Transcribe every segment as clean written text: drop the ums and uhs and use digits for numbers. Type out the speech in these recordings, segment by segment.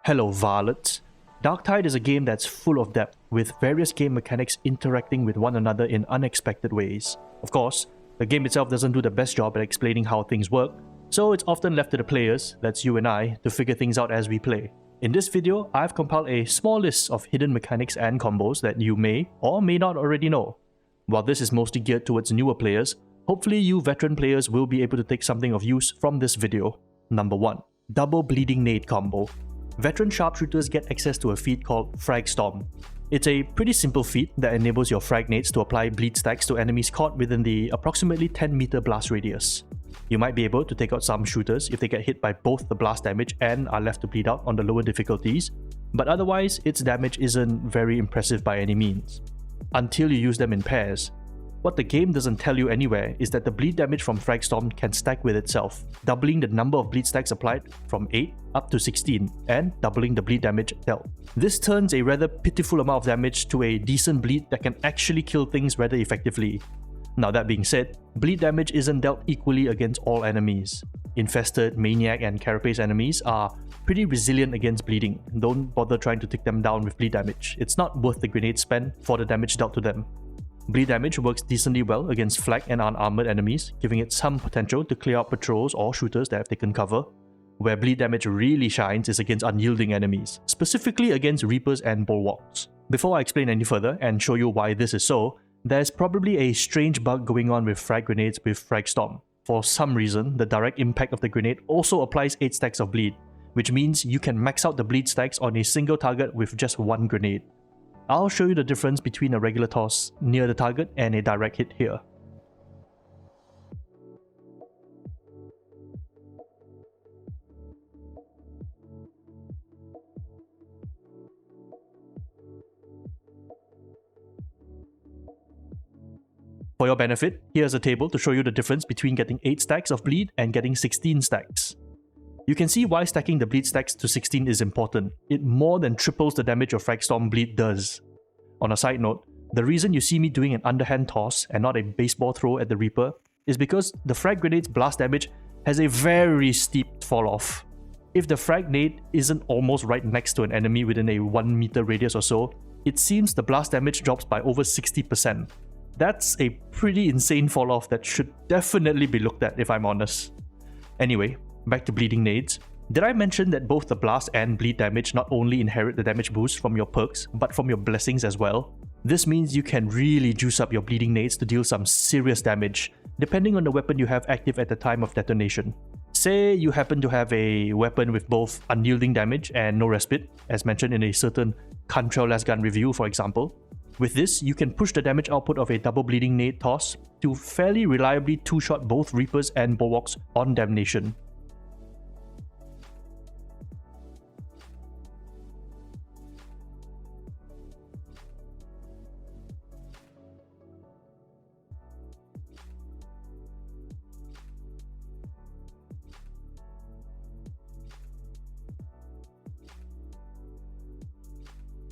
Hello Varlets. Darktide is a game that's full of depth, with various game mechanics interacting with one another in unexpected ways. Of course, the game itself doesn't do the best job at explaining how things work, so it's often left to the players, that's you and I, to figure things out as we play. In this video, I've compiled a small list of hidden mechanics and combos that you may or may not already know. While this is mostly geared towards newer players, hopefully you veteran players will be able to take something of use from this video. Number 1. Double Bleedin Nade combo. Veteran sharpshooters get access to a feat called Frag Storm. It's a pretty simple feat that enables your frag nades to apply bleed stacks to enemies caught within the approximately 10 meter blast radius. You might be able to take out some shooters if they get hit by both the blast damage and are left to bleed out on the lower difficulties, but otherwise its damage isn't very impressive by any means. Until you use them in pairs. What the game doesn't tell you anywhere is that the bleed damage from Frag Storm can stack with itself, doubling the number of bleed stacks applied from 8 up to 16 and doubling the bleed damage dealt. This turns a rather pitiful amount of damage to a decent bleed that can actually kill things rather effectively. Now that being said, bleed damage isn't dealt equally against all enemies. Infested, Maniac and Carapace enemies are pretty resilient against bleeding. Don't bother trying to take them down with bleed damage. It's not worth the grenade spent for the damage dealt to them. Bleed damage works decently well against flag and unarmored enemies, giving it some potential to clear out patrols or shooters that have taken cover. Where bleed damage really shines is against unyielding enemies, specifically against Reapers and Bulwarks. Before I explain any further and show you why this is so, there's probably a strange bug going on with frag grenades with Frag Storm. For some reason, the direct impact of the grenade also applies 8 stacks of bleed, which means you can max out the bleed stacks on a single target with just one grenade. I'll show you the difference between a regular toss near the target and a direct hit here. For your benefit, here's a table to show you the difference between getting 8 stacks of bleed and getting 16 stacks. You can see why stacking the bleed stacks to 16 is important. It more than triples the damage your Frag Storm bleed does. On a side note, the reason you see me doing an underhand toss and not a baseball throw at the Reaper is because the frag grenade's blast damage has a very steep fall off. If the frag nade isn't almost right next to an enemy within a 1 meter radius or so, it seems the blast damage drops by over 60%. That's a pretty insane fall off that should definitely be looked at if I'm honest. Anyway, back to Bleedin Nades. Did I mention that both the blast and bleed damage not only inherit the damage boost from your perks, but from your blessings as well? This means you can really juice up your Bleedin Nades to deal some serious damage, depending on the weapon you have active at the time of detonation. Say you happen to have a weapon with both unyielding damage and no respite, as mentioned in a certain Cantrell Lasgun review for example. With this, you can push the damage output of a double Bleedin Nade toss to fairly reliably two-shot both Reapers and Bulwarks on damnation.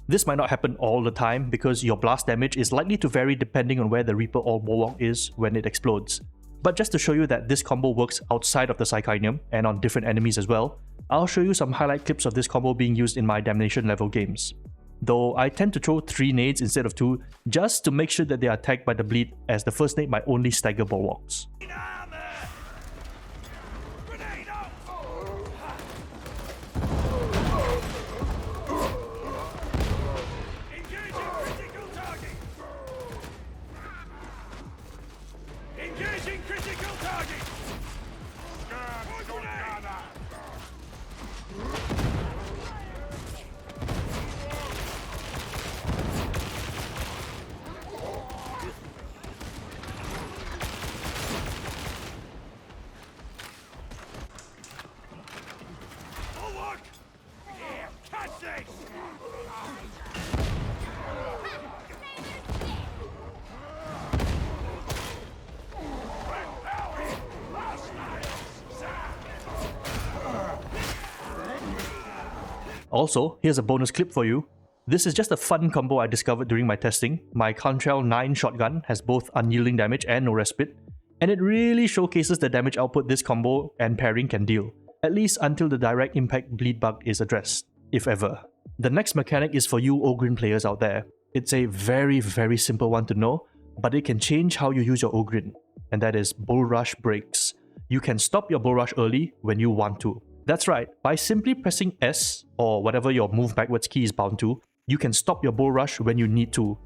This might not happen all the time because your blast damage is likely to vary depending on where the Reaper or Bulwark is when it explodes. But just to show you that this combo works outside of the Psychinium and on different enemies as well, I'll show you some highlight clips of this combo being used in my Damnation level games. Though I tend to throw 3 nades instead of 2 just to make sure that they are tagged by the bleed, as the first nade might only stagger Bulwarks. Also, here's a bonus clip for you. This is just a fun combo I discovered during my testing. My Cantrell 9 shotgun has both unyielding damage and no respite, and it really showcases the damage output this combo and pairing can deal, at least until the direct impact bleed bug is addressed. if ever. The next mechanic is for you Ogrin players out there. It's a very simple one to know, but it can change how you use your Ogrin, and that is Bull Rush breaks. You can stop your Bull Rush early when you want to. That's right, by simply pressing S, or whatever your move backwards key is bound to, you can stop your Bull Rush when you need to.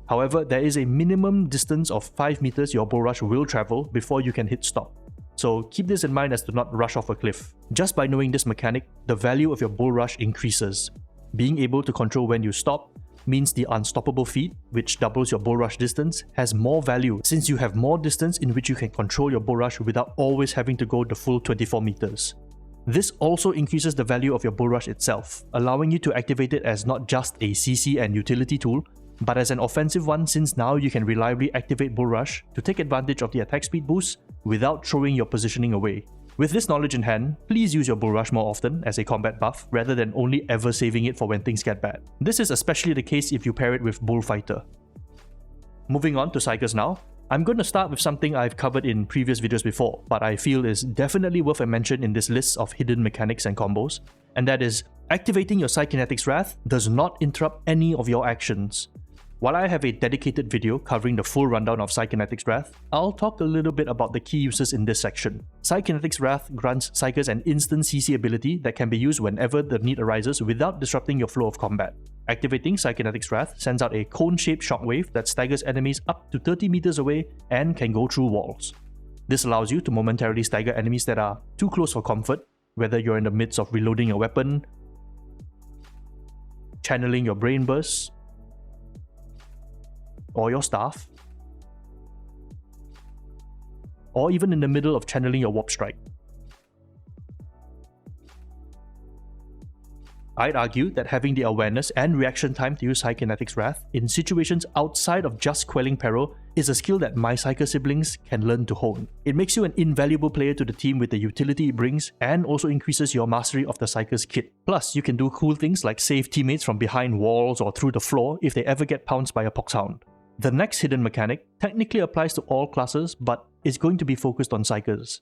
However, there is a minimum distance of 5 meters your Bull Rush will travel before you can hit stop. So keep this in mind as to not rush off a cliff. Just by knowing this mechanic, the value of your Bull Rush increases. Being able to control when you stop means the unstoppable feat, which doubles your Bull Rush distance, has more value since you have more distance in which you can control your Bull Rush without always having to go the full 24 meters. This also increases the value of your Bull Rush itself, allowing you to activate it as not just a CC and utility tool, but as an offensive one, since now you can reliably activate Bull Rush to take advantage of the attack speed boost without throwing your positioning away. With this knowledge in hand, please use your Bull Rush more often as a combat buff rather than only ever saving it for when things get bad. This is especially the case if you pair it with Bullfighter. Moving on to Psykers now, I'm going to start with something I've covered in previous videos before, but I feel is definitely worth a mention in this list of hidden mechanics and combos, and that is, activating your Psykinetics Wrath does not interrupt any of your actions. While I have a dedicated video covering the full rundown of Psykinetics Wrath, I'll talk a little bit about the key uses in this section. Psykinetics Wrath grants Psykers an instant CC ability that can be used whenever the need arises without disrupting your flow of combat. Activating Psykinetics Wrath sends out a cone-shaped shockwave that staggers enemies up to 30 meters away and can go through walls. This allows you to momentarily stagger enemies that are too close for comfort, whether you're in the midst of reloading a weapon, channeling your brain bursts, or your staff, or even in the middle of channeling your warp strike. I'd argue that having the awareness and reaction time to use Psykinetics Wrath in situations outside of just quelling peril is a skill that my Psyker siblings can learn to hone. It makes you an invaluable player to the team with the utility it brings, and also increases your mastery of the Psyker's kit. Plus, you can do cool things like save teammates from behind walls or through the floor if they ever get pounced by a Poxhound. The next hidden mechanic technically applies to all classes, but is going to be focused on Psykers.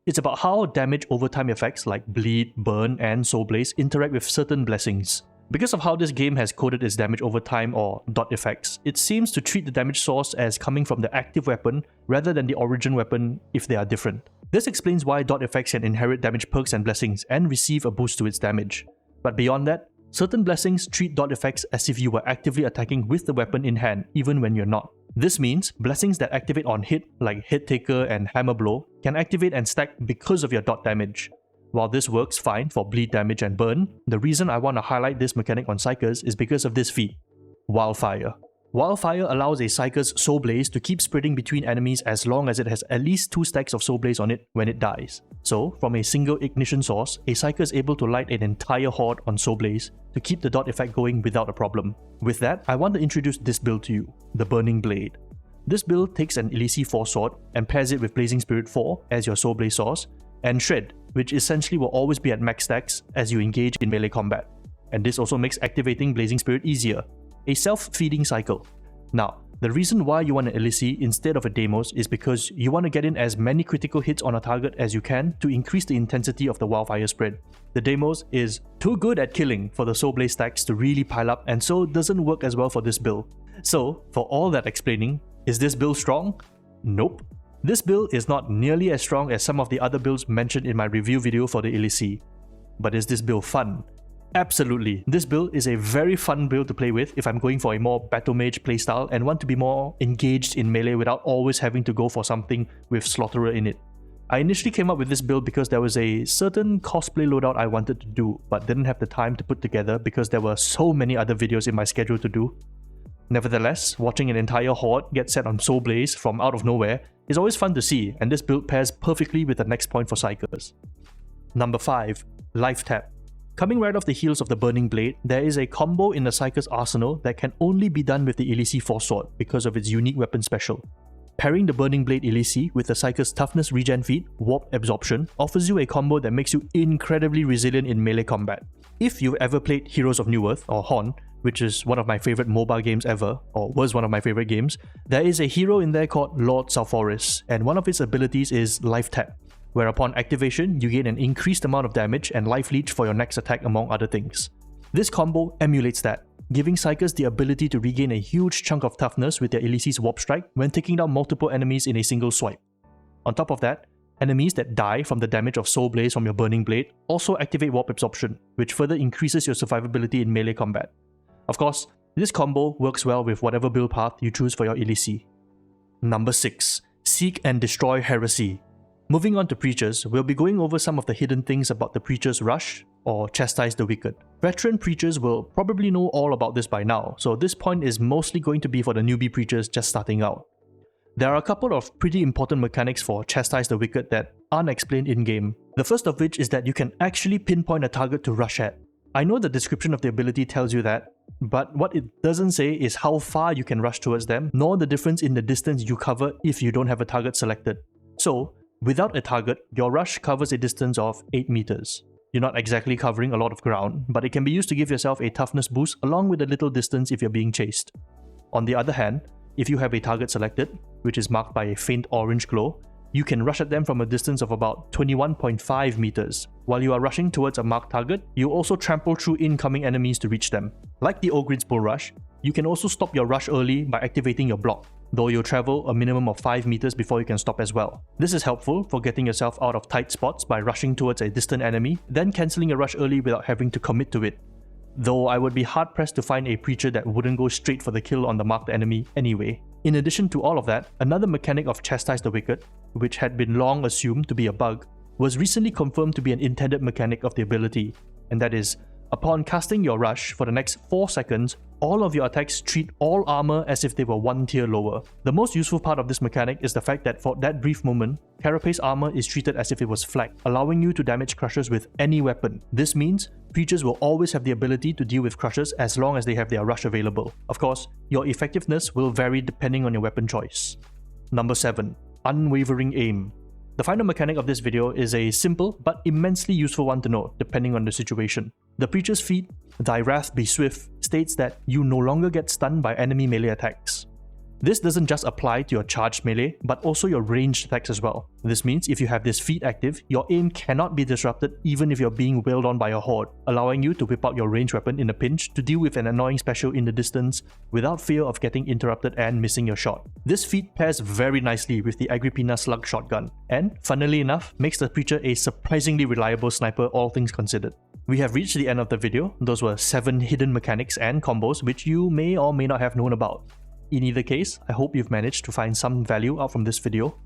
It's about how damage overtime effects like Bleed, Burn, and Soul Blaze interact with certain blessings. Because of how this game has coded its damage overtime or dot effects, it seems to treat the damage source as coming from the active weapon rather than the origin weapon if they are different. This explains why dot effects can inherit damage perks and blessings and receive a boost to its damage. But beyond that, certain blessings treat dot effects as if you were actively attacking with the weapon in hand, even when you're not. This means blessings that activate on hit, like Hit Taker and Hammer Blow, can activate and stack because of your dot damage. While this works fine for bleed damage and burn, the reason I want to highlight this mechanic on Psykers is because of this feat, Wildfire. Wildfire allows a Psyker's Soul Blaze to keep spreading between enemies as long as it has at least 2 stacks of Soul Blaze on it when it dies. So, from a single ignition source, a Psyker is able to light an entire horde on Soul Blaze to keep the dot effect going without a problem. With that, I want to introduce this build to you, the Burning Blade. This build takes an Elise 4 sword and pairs it with Blazing Spirit 4 as your Soul Blaze source, and Shred, which essentially will always be at max stacks as you engage in melee combat. And this also makes activating Blazing Spirit easier, a self-feeding cycle. Now, the reason why you want an Elise instead of a Deimos is because you want to get in as many critical hits on a target as you can to increase the intensity of the wildfire spread. The Deimos is too good at killing for the Soul Blaze stacks to really pile up, and so doesn't work as well for this build. So, for all that explaining, is this build strong? Nope. This build is not nearly as strong as some of the other builds mentioned in my review video for the Elise. But is this build fun? Absolutely. This build is a very fun build to play with if I'm going for a more battle mage playstyle and want to be more engaged in melee without always having to go for something with Slaughterer in it. I initially came up with this build because there was a certain cosplay loadout I wanted to do, but didn't have the time to put together because there were so many other videos in my schedule to do. Nevertheless, watching an entire horde get set on Soul Blaze from out of nowhere is always fun to see, and this build pairs perfectly with the next point for Psykers. Number 5. Life Tap. Coming right off the heels of the Burning Blade, there is a combo in the Psyker's arsenal that can only be done with the Elise 4 sword because of its unique weapon special. Pairing the Burning Blade Elise with the Psyker's Toughness regen feat, Warp Absorption, offers you a combo that makes you incredibly resilient in melee combat. If you've ever played Heroes of Newerth, or HON, which is one of my favorite mobile games ever, or was one of my favorite games, there is a hero in there called Lord Sappheiros, and one of its abilities is Life Tap, where upon activation, you gain an increased amount of damage and life leech for your next attack among other things. This combo emulates that, giving Psykers the ability to regain a huge chunk of toughness with their Elysee's Warp Strike when taking down multiple enemies in a single swipe. On top of that, enemies that die from the damage of Soul Blaze from your Burning Blade also activate Warp Absorption, which further increases your survivability in melee combat. Of course, this combo works well with whatever build path you choose for your Elysee. Number 6. Seek and Destroy Heresy. Moving on to Preachers, we'll be going over some of the hidden things about the Preacher's Rush, or Chastise the Wicked. Veteran Preachers will probably know all about this by now, so this point is mostly going to be for the newbie Preachers just starting out. There are a couple of pretty important mechanics for Chastise the Wicked that aren't explained in-game. The first of which is that you can actually pinpoint a target to rush at. I know the description of the ability tells you that, but what it doesn't say is how far you can rush towards them, nor the difference in the distance you cover if you don't have a target selected. So, without a target, your rush covers a distance of 8 meters. You're not exactly covering a lot of ground, but it can be used to give yourself a toughness boost along with a little distance if you're being chased. On the other hand, if you have a target selected, which is marked by a faint orange glow, you can rush at them from a distance of about 21.5 meters. While you are rushing towards a marked target, you also trample through incoming enemies to reach them. Like the Ogrin's Bull Rush, you can also stop your rush early by activating your block, though you'll travel a minimum of 5 meters before you can stop as well. This is helpful for getting yourself out of tight spots by rushing towards a distant enemy, then cancelling a rush early without having to commit to it. Though I would be hard pressed to find a Preacher that wouldn't go straight for the kill on the marked enemy anyway. In addition to all of that, another mechanic of Chastise the Wicked, which had been long assumed to be a bug, was recently confirmed to be an intended mechanic of the ability, and that is, upon casting your rush for the next 4 seconds, all of your attacks treat all armor as if they were 1 tier lower. The most useful part of this mechanic is the fact that for that brief moment, Carapace armor is treated as if it was flagged, allowing you to damage Crushers with any weapon. This means Preachers will always have the ability to deal with Crushers as long as they have their rush available. Of course, your effectiveness will vary depending on your weapon choice. Number 7. Unwavering Aim. The final mechanic of this video is a simple but immensely useful one to know, depending on the situation. The Preacher's feat, Thy Wrath Be Swift, states that you no longer get stunned by enemy melee attacks. This doesn't just apply to your charged melee, but also your ranged attacks as well. This means if you have this feat active, your aim cannot be disrupted even if you're being wailed on by a horde, allowing you to whip out your ranged weapon in a pinch to deal with an annoying special in the distance without fear of getting interrupted and missing your shot. This feat pairs very nicely with the Agrippina Slug shotgun, and funnily enough, makes the Preacher a surprisingly reliable sniper all things considered. We have reached the end of the video. Those were 7 hidden mechanics and combos which you may or may not have known about. In either case, I hope you've managed to find some value out from this video.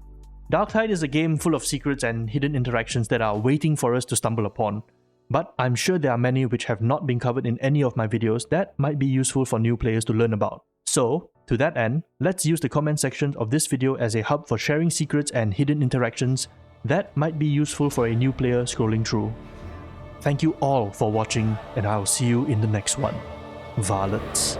Darktide is a game full of secrets and hidden interactions that are waiting for us to stumble upon, but I'm sure there are many which have not been covered in any of my videos that might be useful for new players to learn about. So, to that end, let's use the comment section of this video as a hub for sharing secrets and hidden interactions that might be useful for a new player scrolling through. Thank you all for watching, and I'll see you in the next one. Varlets.